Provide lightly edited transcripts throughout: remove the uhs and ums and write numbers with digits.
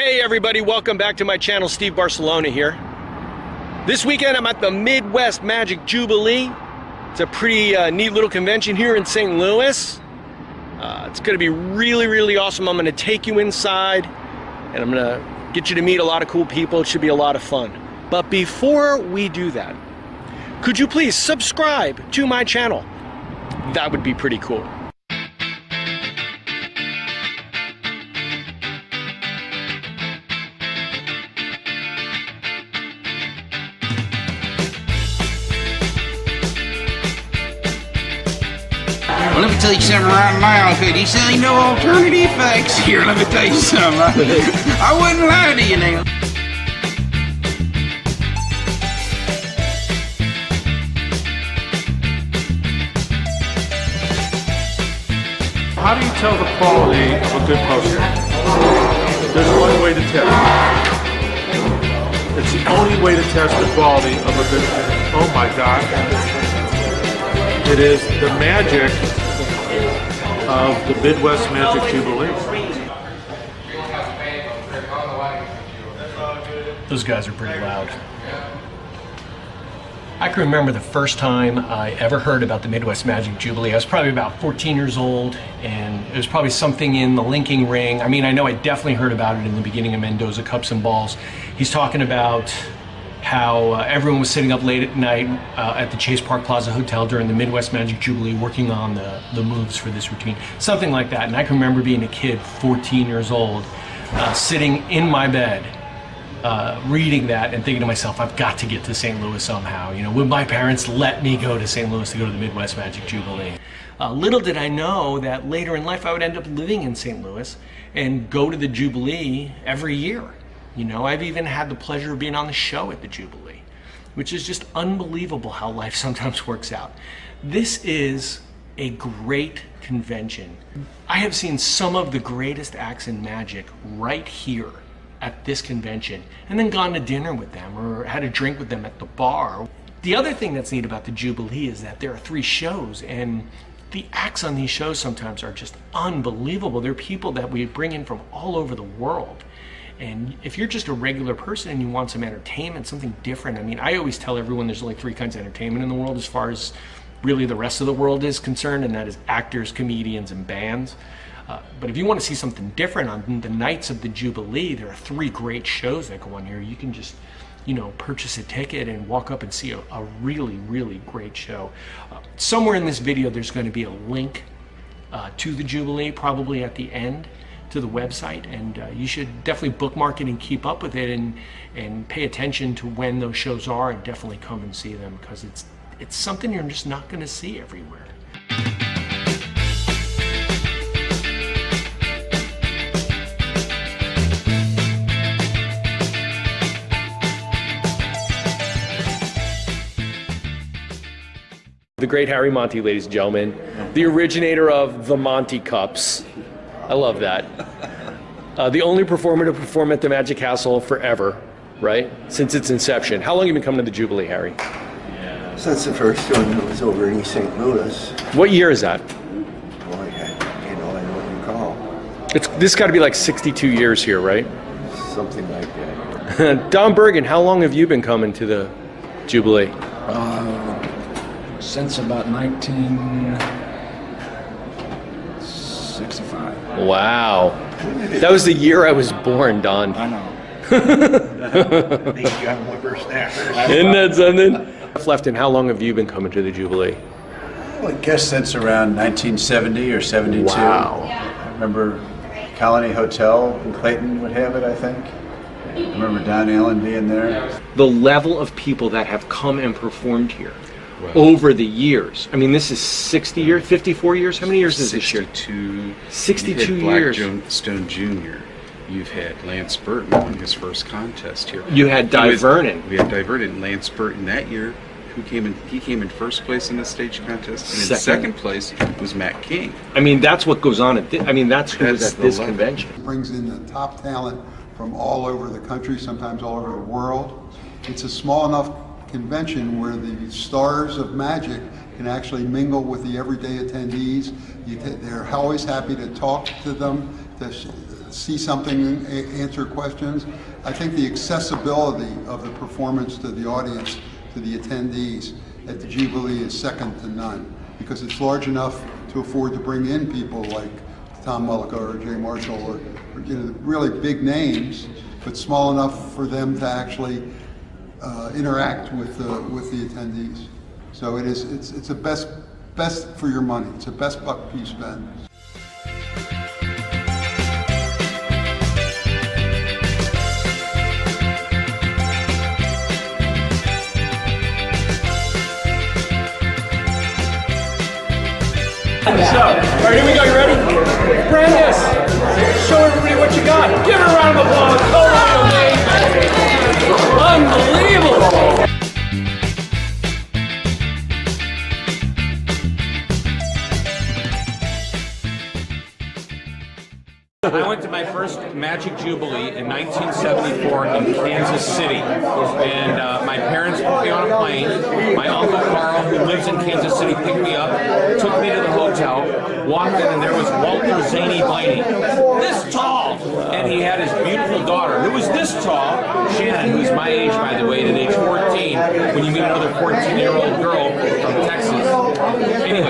Hey everybody, welcome back to my channel. Steve Barcellona here. This weekend I'm at the Midwest Magic Jubilee. It's a pretty neat little convention here in St. Louis. It's going to be really awesome. I'm going to take you inside and I'm going to get you to meet a lot of cool people. It should be a lot of fun. But before we do that, could you please subscribe to my channel? That would be pretty cool. Well, let me tell you something right now, okay? These ain't no alternative effects. Here, let me tell you something. I wouldn't lie to you now. How do you tell the quality of a good poster? There's one way to test it. It's the only way to test the quality of a good, oh my God. It is the magic of the Midwest Magic Jubilee. Those guys are pretty loud. I can remember the first time I ever heard about the Midwest Magic Jubilee. I was probably about 14 years old, and it was probably something in the linking ring. I mean, I know I definitely heard about it in the beginning of Mendoza Cups and Balls. He's talking about how everyone was sitting up late at night at the Chase Park Plaza Hotel during the Midwest Magic Jubilee working on the moves for this routine. Something like that. And I can remember being a kid, 14 years old, sitting in my bed, reading that and thinking to myself, I've got to get to St. Louis somehow. You know, would my parents let me go to St. Louis to go to the Midwest Magic Jubilee? Little did I know that later in life I would end up living in St. Louis and go to the Jubilee every year. You know, I've even had the pleasure of being on the show at the Jubilee, which is just unbelievable how life sometimes works out. This is a great convention. I have seen some of the greatest acts in magic right here at this convention, and then gone to dinner with them or had a drink with them at the bar. The other thing that's neat about the Jubilee is that there are 3 shows, and the acts on these shows sometimes are just unbelievable. They're people that we bring in from all over the world. And if you're just a regular person and you want some entertainment, something different, I mean, I always tell everyone there's only 3 kinds of entertainment in the world as far as really the rest of the world is concerned, and that is actors, comedians, and bands. But if you want to see something different on the nights of the Jubilee, there are 3 great shows that go on here. You can just, you know, purchase a ticket and walk up and see a really great show. Somewhere in this video there's going to be a link to the Jubilee, probably at the end, to the website, and you should definitely bookmark it and keep up with it and pay attention to when those shows are, and definitely come and see them, because it's something you're just not going to see everywhere. The great Harry Monty, ladies and gentlemen, the originator of the Monty Cups. I love that. The only performer to perform at the Magic Castle forever, right? Since its inception. How long have you been coming to the Jubilee, Harry? Since the first one was over in East St. Louis. What year is that? Boy, I don't recall. This got to be like 62 years here, right? Something like that. Don Bergen, how long have you been coming to the Jubilee? Since about 1965. Wow. That was the year I was born, Don. I know. These young whippersnappers. Isn't that something? Lefton, how long have you been coming to the Jubilee? Well, I guess since around 1970 or 72. Wow. I remember Colony Hotel in Clayton would have it, I think. I remember Don Allen being there. The level of people that have come and performed here over the years. I mean, this is 60 years, 54 years? How many years is this year? 62 years. Black Stone Jr. You've had Lance Burton won his first contest here. You had Dai Vernon. We had Dai Vernon. Lance Burton that year, he came in first place in the stage contest, and in second place was Matt King. I mean, that's what goes on at that's who's at this convention. Brings in the top talent from all over the country, sometimes all over the world. It's a small enough convention where the stars of magic can actually mingle with the everyday attendees. They're always happy to talk to them, to see something, answer questions. I think the accessibility of the performance to the audience, to the attendees at the Jubilee is second to none, because it's large enough to afford to bring in people like Tom Mullica or Jay Marshall or really big names, but small enough for them to actually interact with the attendees. So it's a best for your money. It's a best buck you spend. So, all right, here we go. You ready? Brandis, show everybody what you got. Give her a round of applause. Totally amazing. Unbelievable. I went to my first Magic Jubilee in 1974 in Kansas City, and my parents put me on a plane. My uncle Carl, who lives in Kansas City, picked me up, took me to the hotel, walked in, and there was Walter Zany Blaney, this tall, and he had his beautiful daughter, who was this tall, Shannon, who's my age, by the way, at age 14, when you meet another 14-year-old girl from Texas. Anyway,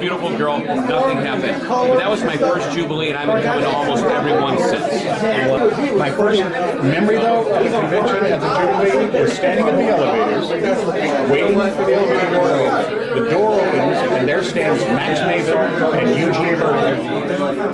beautiful girl, nothing happened. But that was my first Jubilee, and I've been coming to almost every one since. My first memory, though, of the convention at the Jubilee was standing in the elevators, waiting for the elevator door to open. The door opens, and there stands Max Maven and Eugene Burton. A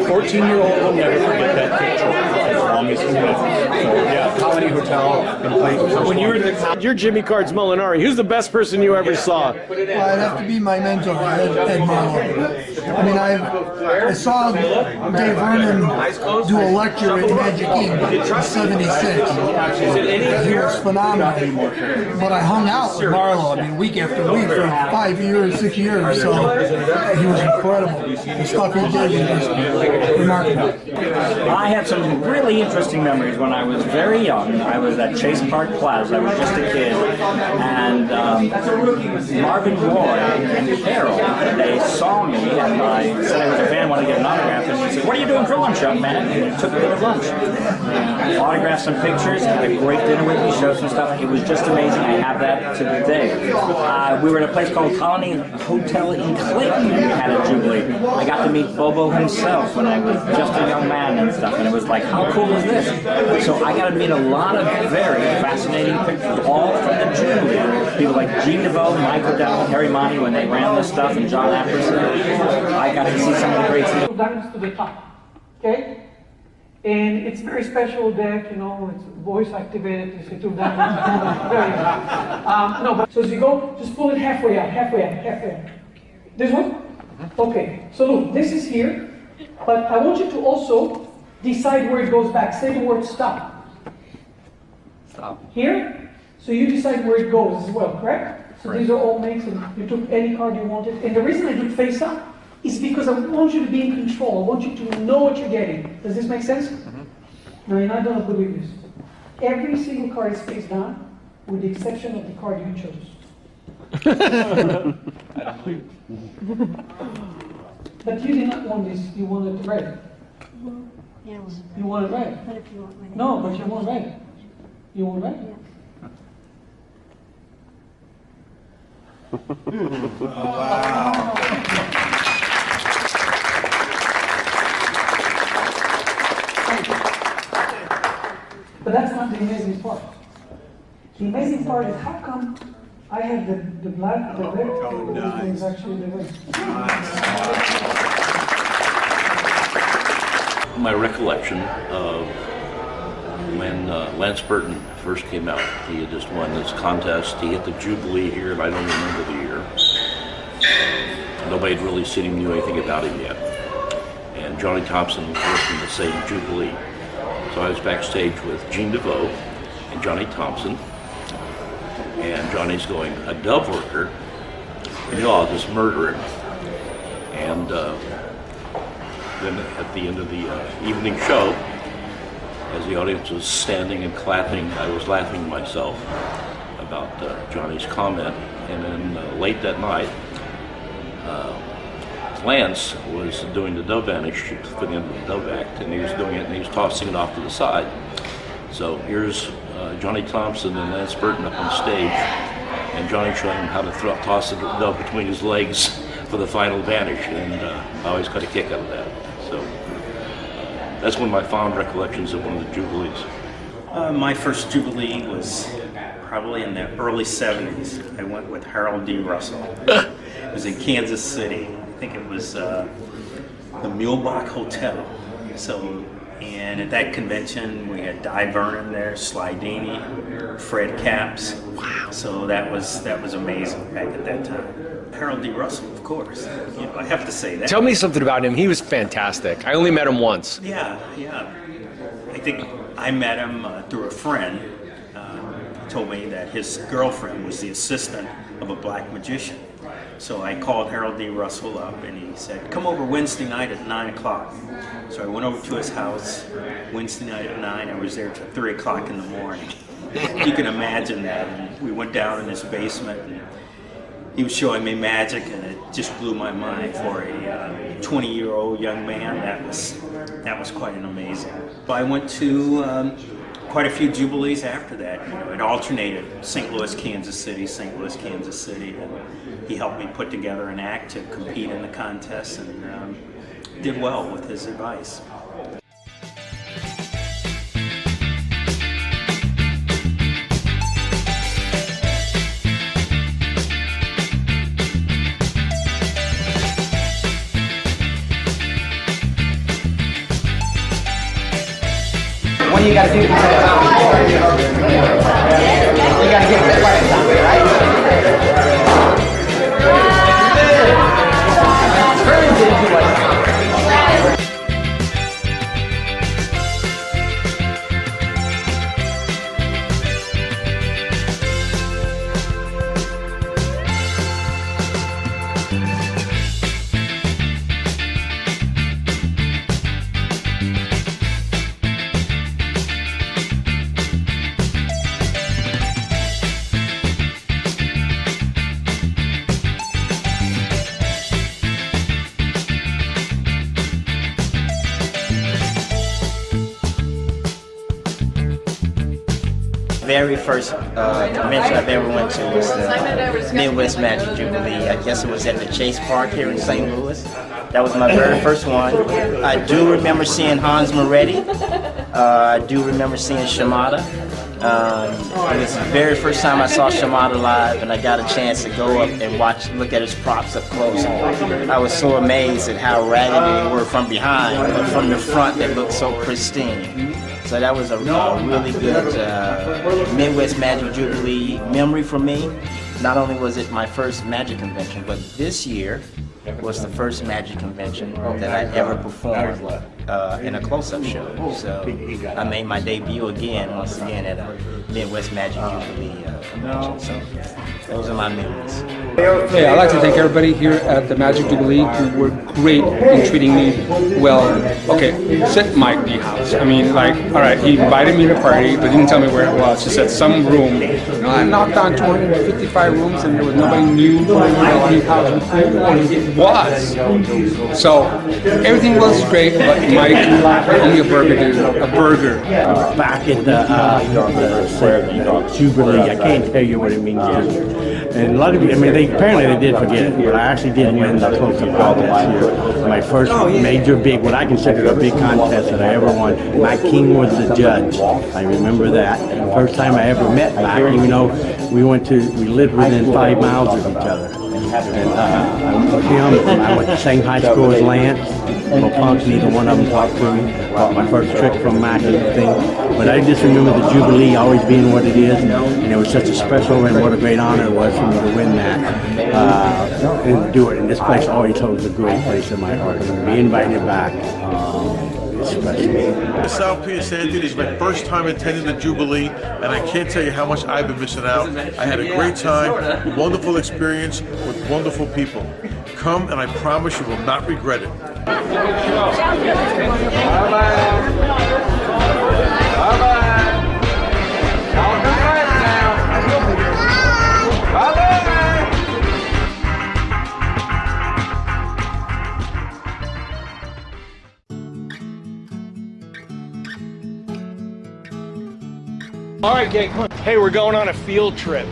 14-year-old will never forget that picture as long as he lives. So, yeah, Colony Hotel in Clayton. When you were in the you're Jimmy Cards Molinari. Who's the best person you ever saw? Well, I'd have to be my mentor, Ed Marlowe. I mean, I saw Dai Vernon do a lecture at Magic Inc. in '76. He was phenomenal. But I hung out with Marlowe, I mean, week after week for 5 years, 6 years. So he was incredible. The stuff he did was remarkable. I had some really interesting memories when I was very young. I was at Chase Park Plaza. I was just a kid. And Marvin Roy and Carol, they saw me, and I said I was a fan, wanted to get an autograph, and he said, "What are you doing for lunch, young man?" And he took me to lunch. Autographed some pictures, had a great dinner with me, showed some stuff. It was just amazing. I have that to this day. We were at a place called Colony Hotel in Clayton. We had a Jubilee. I got to meet Bobo himself when I was just a young man and stuff, and it was like, how cool is this? So I got to meet a lot of very fascinating pictures, all from the Jubilee. People like Gene DeVoe, Mike O'Donnell, Harry Monty when they ran this stuff, and John Apperson. I got to see some of the great things. Diamonds to the top, okay? And it's very special deck, you know, it's voice activated, you see two diamonds. No, but so as you go, just pull it halfway out, halfway out, halfway out. This one? Okay, so look, this is here, but I want you to also decide where it goes back. Say the word stop. Stop. Here, so you decide where it goes as well, correct? So these are all makes, and you took any card you wanted. And the reason I did face up is because I want you to be in control. I want you to know what you're getting. Does this make sense? Mm-hmm. No, you're not going to believe this. Every single card is face down, with the exception of the card you chose. But you did not want this. You wanted red. Yeah, you wanted red. But if you want red. No, but you want red. You want red? Yeah. Wow. But that's not the amazing part. The amazing part is how come I have the black, the red, this is actually the red. My recollection of when Lance Burton first came out, he had just won this contest. He hit the Jubilee here, and I don't remember the year. Nobody had really seen him, knew anything about him yet. And Johnny Thompson was in the same Jubilee. So I was backstage with Gene DeVoe and Johnny Thompson. And Johnny's going, "A dove worker? You know, I'll just murder him." And then at the end of the evening show, as the audience was standing and clapping, I was laughing to myself about Johnny's comment. And then late that night, Lance was doing the dove vanish for the end of the dove act, and he was doing it, and he was tossing it off to the side. So here's Johnny Thompson and Lance Burton up on stage, and Johnny showing him how to toss the dove between his legs for the final vanish, and I always got a kick out of that. So that's one of my fond recollections of one of the Jubilees. My first Jubilee was probably in the early 70s. I went with Harold D. Russell. It was in Kansas City. I think it was the Mulebach Hotel. So, and at that convention we had Dai Vernon there, Sly Deeney, Fred Capps. Wow. So that was amazing back at that time. Harold D. Russell, of course. You know, I have to say that. Tell me something about him. He was fantastic. I only met him once. Yeah. I think I met him through a friend. Told me that his girlfriend was the assistant of a black magician. So I called Harold D. Russell up, and he said, come over Wednesday night at 9 o'clock. So I went over to his house Wednesday night at 9. I was there till 3 o'clock in the morning. You can imagine that. And we went down in his basement, and he was showing me magic, and it just blew my mind. For a 20-year-old young man, that was quite an amazing. I went to quite a few Jubilees after that. You know, it alternated St. Louis, Kansas City, St. Louis, Kansas City, and he helped me put together an act to compete in the contest, and did well with his advice. What you gotta do to set it up? You gotta get the right time, right? Very first convention I've ever went to was the Midwest Magic Jubilee. I guess it was at the Chase Park here in St. Louis. That was my very first one. I do remember seeing Hans Moretti. I do remember seeing Shimada. It was the very first time I saw Shimada live, and I got a chance to go up and look at his props up close. I was so amazed at how ragged they were from behind, but from the front they looked so pristine. So that was a really good Midwest Magic Jubilee memory for me. Not only was it my first magic convention, but this year was the first magic convention that I ever performed in a close-up show. So I made my debut once again at a Midwest Magic Jubilee convention. So those are my memories. Hey, I'd like to thank everybody here at the Magic Jubilee who were great in treating me well. Okay, except Mike D. House. I mean, like, all right, he invited me to a party, but didn't tell me where it was. He said some room. You know, I knocked on 255 rooms, and there was nobody knew where D. House was. So everything was great, but Mike only a burger. Back at the Jubilee, I can't tell you what it means to me. And a lot of you, I mean, apparently they did forget it, but I actually did win the close-up contest here. My first major big, what I consider a big contest that I ever won. My king was the judge. I remember that. First time I ever met Mike, even though we lived within 5 miles of each other. And I went to the same high school as Lance. No punks, neither one of them talked to me about my first trick from Mac and everything. But I just remember the Jubilee always being what it is, and it was such a special and what a great honor it was for me to win that and do it. And this place always holds a great place in my heart. And to be invited back, it's special. Sal Piasanti, this is my first time attending the Jubilee, and I can't tell you how much I've been missing out. I had a great time, wonderful experience with wonderful people. Come, and I promise you will not regret it. All right, gang, come on. Hey, we're going on a field trip.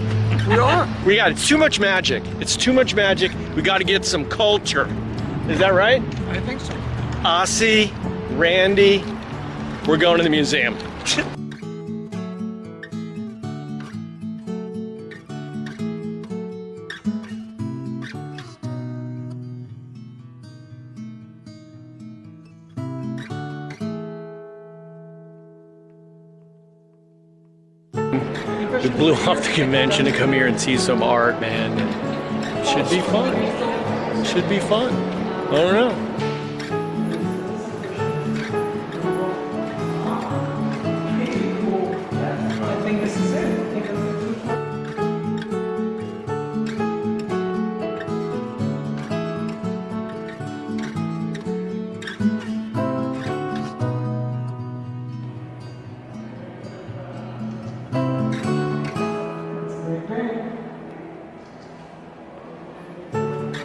We are? It's too much magic. It's too much magic. We got to get some culture. Is that right? I think so. Ossie, Randy, we're going to the museum. We blew off the convention to come here and see some art, man. Should be fun. Should be fun. I don't know. I think this is it.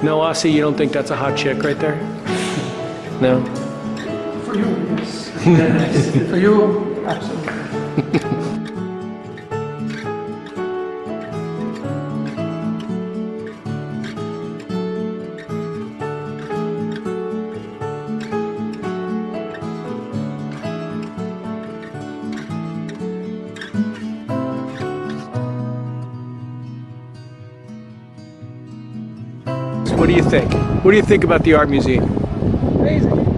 No, Ossie, you don't think that's a hot chick right there? No? For you, yes. For you, absolutely. What do you think? What do you think about the art museum? Amazing.